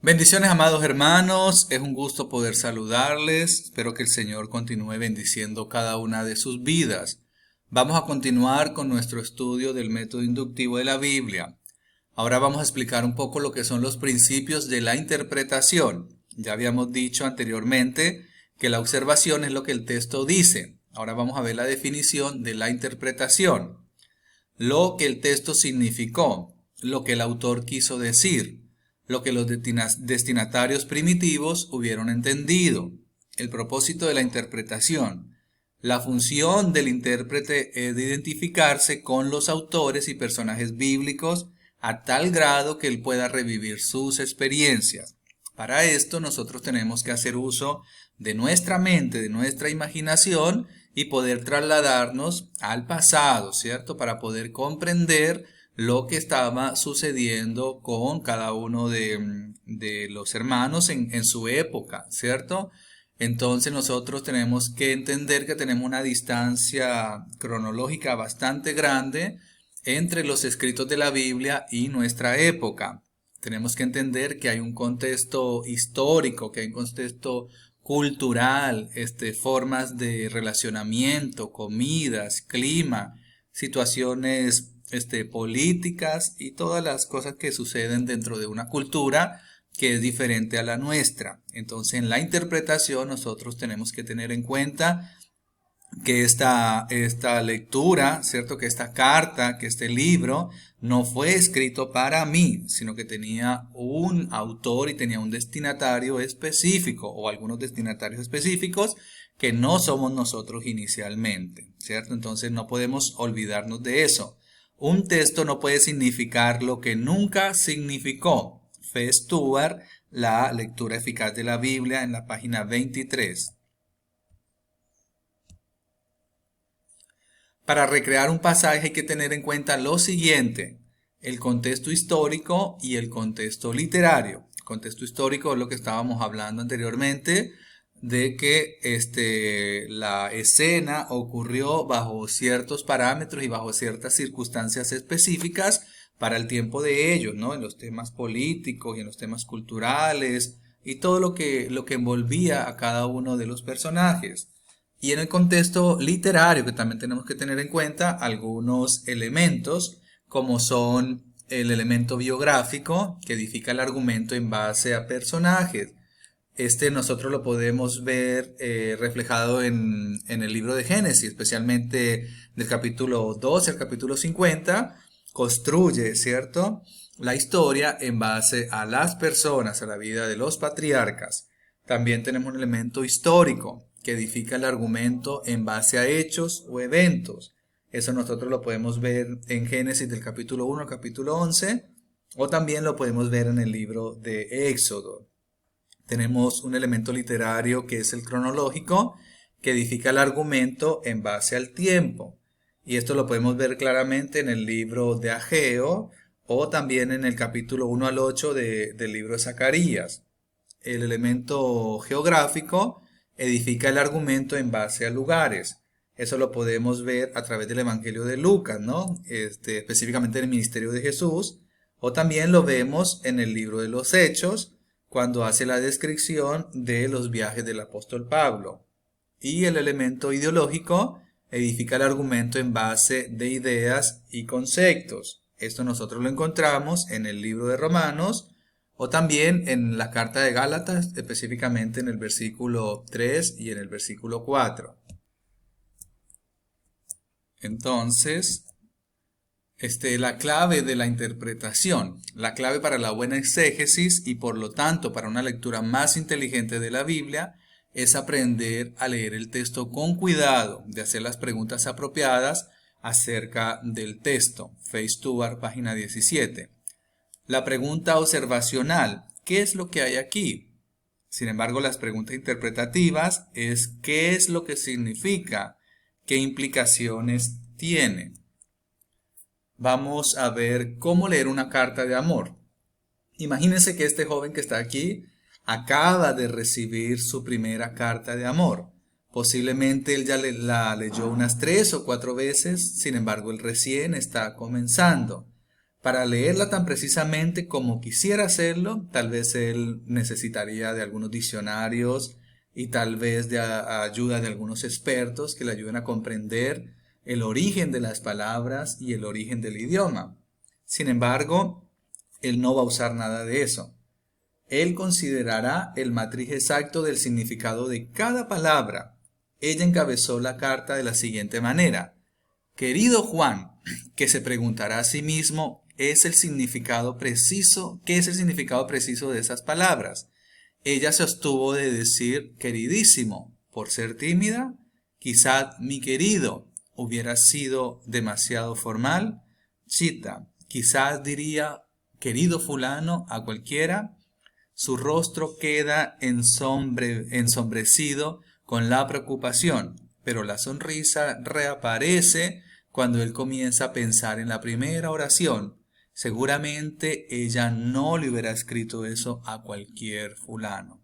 Bendiciones, amados hermanos, es un gusto poder saludarles. Espero que el Señor continúe bendiciendo cada una de sus vidas. Vamos a continuar con nuestro estudio del método inductivo de la Biblia. Ahora vamos a explicar un poco lo que son los principios de la interpretación. Ya habíamos dicho anteriormente que la observación es lo que el texto dice. Ahora vamos a ver la definición de la interpretación. Lo que el texto significó, lo que el autor quiso decir, lo que los destinatarios primitivos hubieron entendido, el propósito de la interpretación. La función del intérprete es de identificarse con los autores y personajes bíblicos a tal grado que él pueda revivir sus experiencias. Para esto nosotros tenemos que hacer uso de nuestra mente, de nuestra imaginación y poder trasladarnos al pasado, ¿cierto? Para poder comprender lo que estaba sucediendo con cada uno de los hermanos en su época, ¿cierto? Entonces nosotros tenemos que entender que tenemos una distancia cronológica bastante grande entre los escritos de la Biblia y nuestra época. Tenemos que entender que hay un contexto histórico, que hay un contexto cultural, formas de relacionamiento, comidas, clima, situaciones políticas y todas las cosas que suceden dentro de una cultura que es diferente a la nuestra. Entonces, en la interpretación nosotros tenemos que tener en cuenta que esta lectura, ¿cierto? Que esta carta, que este libro no fue escrito para mí, sino que tenía un autor y tenía un destinatario específico o algunos destinatarios específicos que no somos nosotros inicialmente, ¿cierto? Entonces no podemos olvidarnos de eso. Un texto no puede significar lo que nunca significó. F. Stuart, La lectura eficaz de la Biblia, en la página 23. Para recrear un pasaje hay que tener en cuenta lo siguiente: el contexto histórico y el contexto literario. El contexto histórico es lo que estábamos hablando anteriormente, de que la escena ocurrió bajo ciertos parámetros y bajo ciertas circunstancias específicas para el tiempo de ellos, ¿no? En los temas políticos y en los temas culturales y todo lo que envolvía a cada uno de los personajes. Y en el contexto literario, que también tenemos que tener en cuenta algunos elementos, como son el elemento biográfico, que edifica el argumento en base a personajes. Nosotros lo podemos ver reflejado en el libro de Génesis, especialmente del capítulo 12 al capítulo 50, construye, ¿cierto?, la historia en base a las personas, a la vida de los patriarcas. También tenemos un elemento histórico que edifica el argumento en base a hechos o eventos. Eso nosotros lo podemos ver en Génesis del capítulo 1 al capítulo 11, o también lo podemos ver en el libro de Éxodo. Tenemos un elemento literario que es el cronológico, que edifica el argumento en base al tiempo. Y esto lo podemos ver claramente en el libro de Ageo o también en el capítulo 1 al 8 del libro de Zacarías. El elemento geográfico edifica el argumento en base a lugares. Eso lo podemos ver a través del Evangelio de Lucas, ¿no? Específicamente en el ministerio de Jesús. O también lo vemos en el libro de los Hechos, cuando hace la descripción de los viajes del apóstol Pablo. Y el elemento ideológico edifica el argumento en base de ideas y conceptos. Esto nosotros lo encontramos en el libro de Romanos o también en la carta de Gálatas, específicamente en el versículo 3 y en el versículo 4. Entonces, la clave de la interpretación, la clave para la buena exégesis y por lo tanto para una lectura más inteligente de la Biblia es aprender a leer el texto con cuidado, de hacer las preguntas apropiadas acerca del texto. F. Stuart, página 17. La pregunta observacional, ¿qué es lo que hay aquí? Sin embargo, las preguntas interpretativas es ¿qué es lo que significa? ¿Qué implicaciones tiene? Vamos a ver cómo leer una carta de amor. Imagínense que este joven que está aquí acaba de recibir su primera carta de amor. Posiblemente él ya la leyó unas 3 o 4 veces, sin embargo él recién está comenzando. Para leerla tan precisamente como quisiera hacerlo, tal vez él necesitaría de algunos diccionarios y tal vez de ayuda de algunos expertos que le ayuden a comprender el origen de las palabras y el origen del idioma. Sin embargo, él no va a usar nada de eso. Él considerará el matriz exacto del significado de cada palabra. Ella encabezó la carta de la siguiente manera: querido Juan, que se preguntará a sí mismo, ¿qué es el significado preciso de esas palabras? Ella se abstuvo de decir queridísimo por ser tímida. Quizá mi querido hubiera sido demasiado formal. Chita, quizás diría querido fulano a cualquiera. Su rostro queda ensombrecido con la preocupación, pero la sonrisa reaparece cuando él comienza a pensar en la primera oración. Seguramente ella no le hubiera escrito eso a cualquier fulano.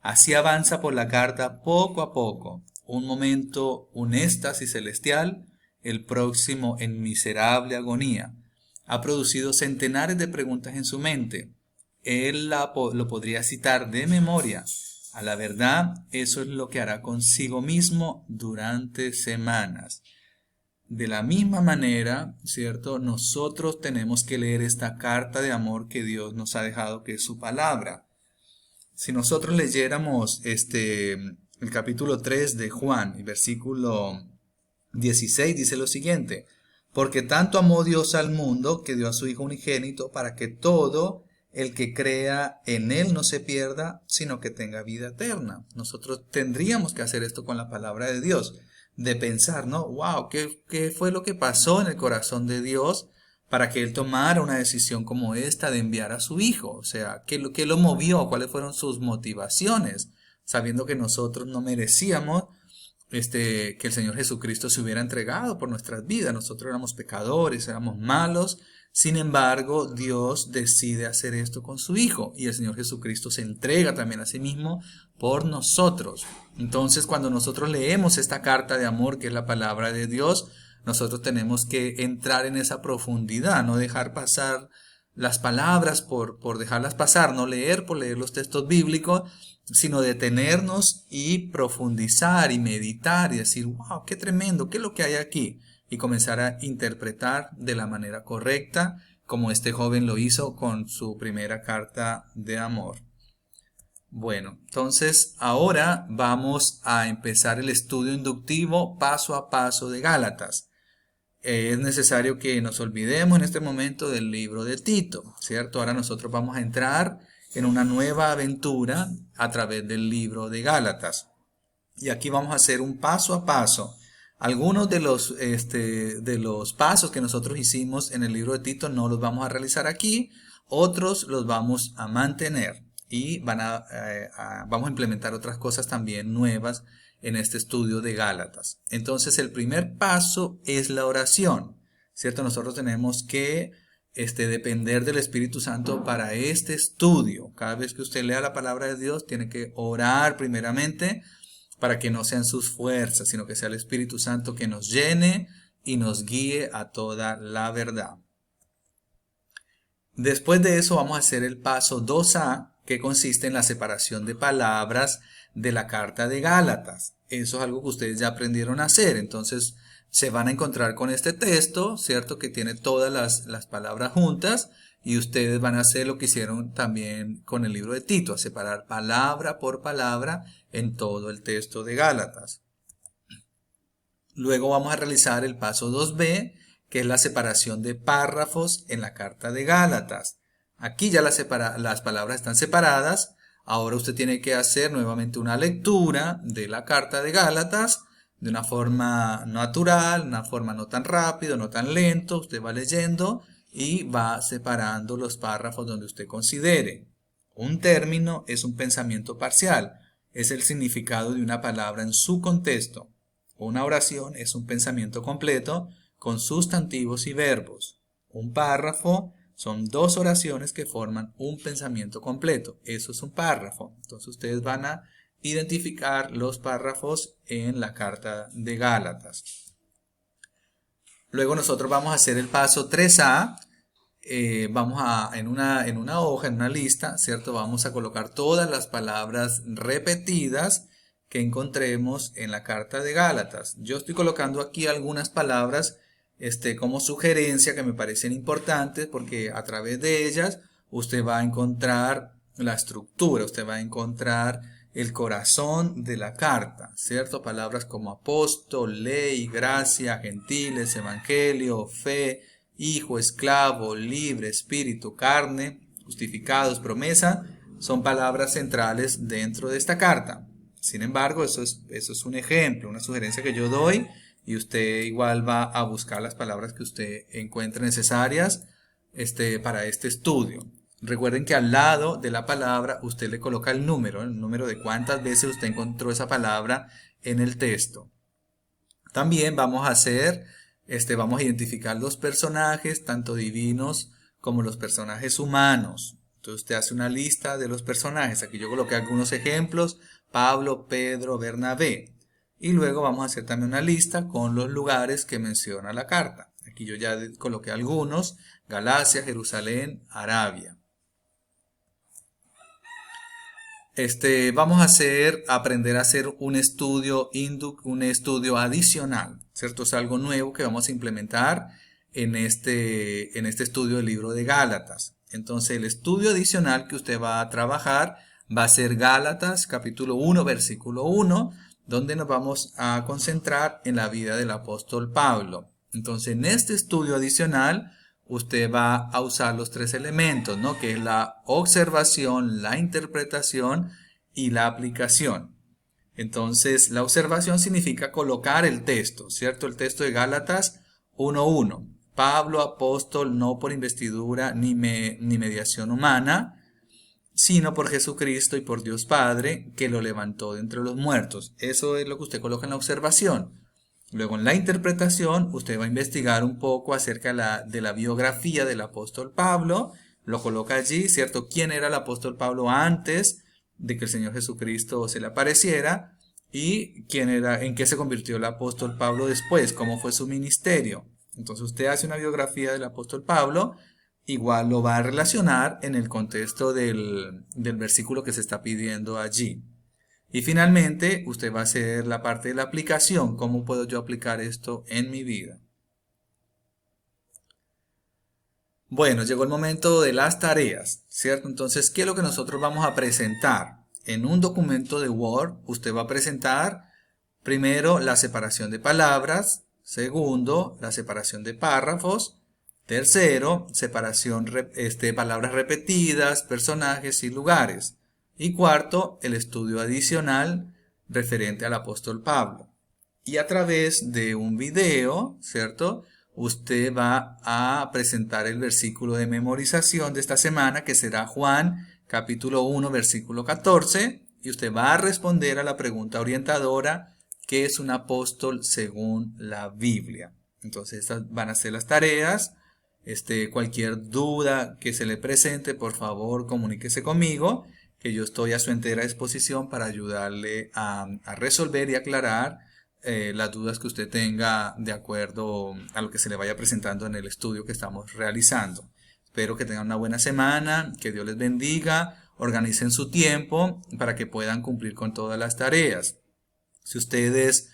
Así avanza por la carta poco a poco. Un momento, un éxtasis celestial, el próximo en miserable agonía. Ha producido centenares de preguntas en su mente. Él lo podría citar de memoria. A la verdad, eso es lo que hará consigo mismo durante semanas. De la misma manera, ¿cierto? Nosotros tenemos que leer esta carta de amor que Dios nos ha dejado, que es su palabra. Si nosotros leyéramos el capítulo 3 de Juan, el versículo 16 dice lo siguiente: porque tanto amó Dios al mundo que dio a su Hijo unigénito para que todo el que crea en Él no se pierda, sino que tenga vida eterna. Nosotros tendríamos que hacer esto con la palabra de Dios, de pensar, ¿no? Wow, ¿qué fue lo que pasó en el corazón de Dios para que Él tomara una decisión como esta de enviar a su Hijo? O sea, ¿qué lo movió? ¿Cuáles fueron sus motivaciones? Sabiendo que nosotros no merecíamos que el Señor Jesucristo se hubiera entregado por nuestras vidas. Nosotros éramos pecadores, éramos malos. Sin embargo, Dios decide hacer esto con su Hijo y el Señor Jesucristo se entrega también a sí mismo por nosotros. Entonces, cuando nosotros leemos esta carta de amor que es la palabra de Dios, nosotros tenemos que entrar en esa profundidad, no dejar pasar las palabras por dejarlas pasar, no leer por leer los textos bíblicos, sino detenernos y profundizar y meditar y decir, wow, qué tremendo, qué es lo que hay aquí, y comenzar a interpretar de la manera correcta, como este joven lo hizo con su primera carta de amor. Bueno, entonces ahora vamos a empezar el estudio inductivo paso a paso de Gálatas. Es necesario que nos olvidemos en este momento del libro de Tito, ¿cierto? Ahora nosotros vamos a entrar en una nueva aventura a través del libro de Gálatas. Y aquí vamos a hacer un paso a paso. Algunos de los pasos que nosotros hicimos en el libro de Tito no los vamos a realizar aquí, otros los vamos a mantener y vamos a implementar otras cosas también nuevas en este estudio de Gálatas. Entonces el primer paso es la oración, ¿cierto? Nosotros tenemos que depender del Espíritu Santo para este estudio. Cada vez que usted lea la palabra de Dios, tiene que orar primeramente para que no sean sus fuerzas, sino que sea el Espíritu Santo que nos llene y nos guíe a toda la verdad. Después de eso vamos a hacer el paso 2A, que consiste en la separación de palabras de la carta de Gálatas. Eso es algo que ustedes ya aprendieron a hacer. Entonces se van a encontrar con este texto, ¿cierto? Que tiene todas las palabras juntas, y ustedes van a hacer lo que hicieron también con el libro de Tito, a separar palabra por palabra en todo el texto de Gálatas. Luego vamos a realizar el paso 2B, que es la separación de párrafos en la carta de Gálatas. Aquí ya las palabras están separadas. Ahora usted tiene que hacer nuevamente una lectura de la carta de Gálatas de una forma natural, una forma no tan rápido, no tan lento. Usted va leyendo y va separando los párrafos donde usted considere. Un término es un pensamiento parcial, es el significado de una palabra en su contexto. Una oración es un pensamiento completo con sustantivos y verbos. Un párrafo son dos oraciones que forman un pensamiento completo. Eso es un párrafo. Entonces ustedes van a identificar los párrafos en la carta de Gálatas. Luego nosotros vamos a hacer el paso 3A, en una hoja, en una lista, ¿cierto? Vamos a colocar todas las palabras repetidas que encontremos en la carta de Gálatas. Yo estoy colocando aquí algunas palabras como sugerencia que me parecen importantes porque a través de ellas usted va a encontrar la estructura, usted va a encontrar el corazón de la carta, ¿cierto? Palabras como apóstol, ley, gracia, gentiles, evangelio, fe, hijo, esclavo, libre, espíritu, carne, justificados, promesa, son palabras centrales dentro de esta carta. Sin embargo, eso es un ejemplo, una sugerencia que yo doy y usted igual va a buscar las palabras que usted encuentre necesarias para este estudio. Recuerden que al lado de la palabra usted le coloca el número de cuántas veces usted encontró esa palabra en el texto. También vamos a identificar los personajes, tanto divinos como los personajes humanos. Entonces usted hace una lista de los personajes. Aquí yo coloqué algunos ejemplos: Pablo, Pedro, Bernabé. Y luego vamos a hacer también una lista con los lugares que menciona la carta. Aquí yo ya coloqué algunos: Galacia, Jerusalén, Arabia. Vamos a aprender a hacer un estudio adicional, ¿cierto? Es algo nuevo que vamos a implementar en este estudio del libro de Gálatas. Entonces, el estudio adicional que usted va a trabajar va a ser Gálatas, capítulo 1, versículo 1, donde nos vamos a concentrar en la vida del apóstol Pablo. Entonces, en este estudio adicional, usted va a usar los tres elementos, ¿no? Que es la observación, la interpretación y la aplicación. Entonces, la observación significa colocar el texto, ¿cierto? El texto de Gálatas 1:1. Pablo, apóstol, no por investidura ni mediación humana, sino por Jesucristo y por Dios Padre, que lo levantó de entre los muertos. Eso es lo que usted coloca en la observación. Luego en la interpretación usted va a investigar un poco acerca de la biografía del apóstol Pablo, lo coloca allí, ¿cierto? ¿Quién era el apóstol Pablo antes de que el Señor Jesucristo se le apareciera? ¿Y en qué se convirtió el apóstol Pablo después? ¿Cómo fue su ministerio? Entonces usted hace una biografía del apóstol Pablo, igual lo va a relacionar en el contexto del versículo que se está pidiendo allí. Y finalmente, usted va a hacer la parte de la aplicación. ¿Cómo puedo yo aplicar esto en mi vida? Bueno, llegó el momento de las tareas, ¿cierto? Entonces, ¿qué es lo que nosotros vamos a presentar? En un documento de Word, usted va a presentar primero la separación de palabras, segundo, la separación de párrafos, tercero, separación de palabras repetidas, personajes y lugares. Y cuarto, el estudio adicional referente al apóstol Pablo. Y a través de un video, ¿cierto? Usted va a presentar el versículo de memorización de esta semana, que será Juan capítulo 1, versículo 14. Y usted va a responder a la pregunta orientadora: ¿qué es un apóstol según la Biblia? Entonces estas van a ser las tareas. Cualquier duda que se le presente, por favor, comuníquese conmigo, que yo estoy a su entera disposición para ayudarle a resolver y aclarar las dudas que usted tenga de acuerdo a lo que se le vaya presentando en el estudio que estamos realizando. Espero que tengan una buena semana, que Dios les bendiga, organicen su tiempo para que puedan cumplir con todas las tareas. Si ustedes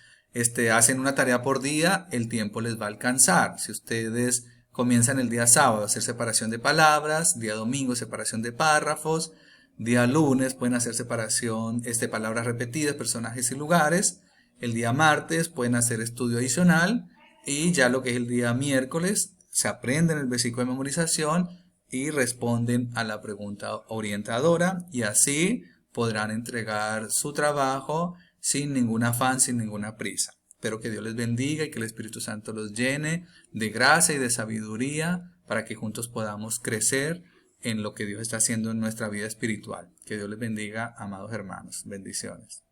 hacen una tarea por día, el tiempo les va a alcanzar. Si ustedes comienzan el día sábado a hacer separación de palabras, día domingo separación de párrafos, día lunes pueden hacer separación, palabras repetidas, personajes y lugares. El día martes pueden hacer estudio adicional y ya lo que es el día miércoles se aprenden el versículo de memorización y responden a la pregunta orientadora, y así podrán entregar su trabajo sin ningún afán, sin ninguna prisa. Espero que Dios les bendiga y que el Espíritu Santo los llene de gracia y de sabiduría para que juntos podamos crecer en lo que Dios está haciendo en nuestra vida espiritual. Que Dios les bendiga, amados hermanos. Bendiciones.